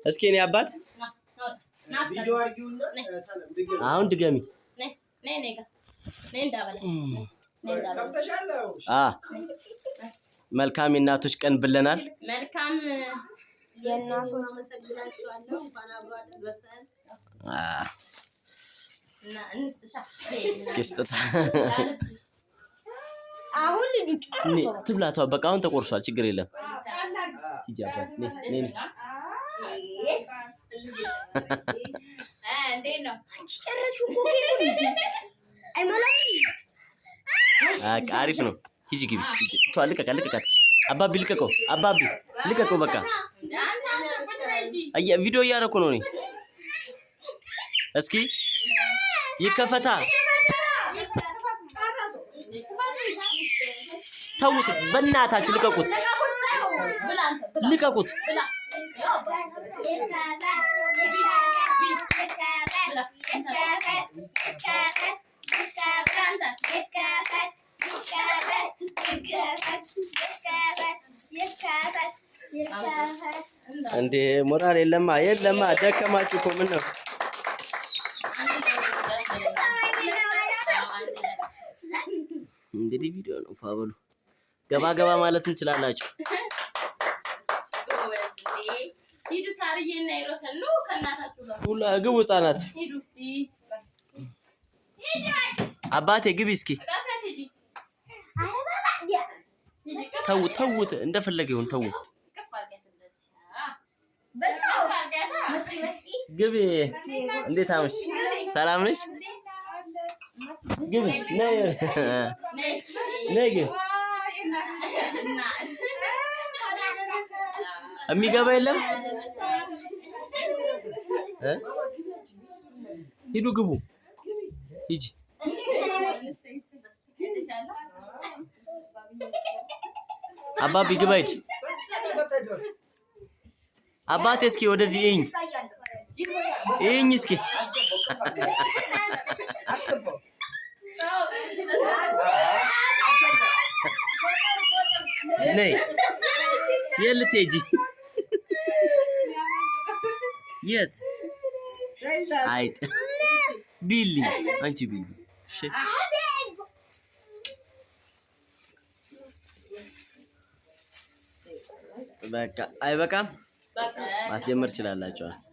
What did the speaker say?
እስኪ እኔ አባት አሁን ድገሚ። መልካም የእናቶች ቀን ብለናል። መልካም የእናቶች እስኪ ስጥታ አሁን ልጁ ጨርሶ ትብላቷ በቃ አሁን ተቆርሷል። ችግር የለም። ሂጂ አባት ነይ እንዴት ነው ጨረሱ እኮ አይሞላም። አሪፍ ነው። ሂጂ ግቢ። ልቀቃት። አባቢ ልቀቀው። አባቢ ልቀቀው። በቃ ቪዲዮ እያደረኩ ነው እኔ። እስኪ ይከፈታ። ተውት በእናታችሁ ልቀቁት። እንዴ ሞራል የለማ ደከማችሁ እኮ ምን ነው? እንግዲህ ቪዲዮ ነው ፋበሉ ገባ ማለት እንችላላችሁ። ሂዱ ሳርዬና ይሮሰሉ ከናታችሁ ጋር ሁላ ግቡ ህፃናት። ሂዱ እስቲ አባቴ ግቢ እስኪ። ተውት እንደፈለገ ይሁን። ተው ግቢ። እንዴት አመሽ? ሰላም ነሽ? ግቢ ነይ ግቢ። የሚገባ የለም። ሂዱ ግቡ። ሂጂ አባቢ ግባ። ሂጂ አባቴ እስኪ ወደዚህ እይኝ እስኪ። ነይ የት ልትሄጂ? የት አይጥ ቢሊ አንቺ ቢሊ እሺ በቃ አይበቃም። ማስጀመር ትችላላችሁ።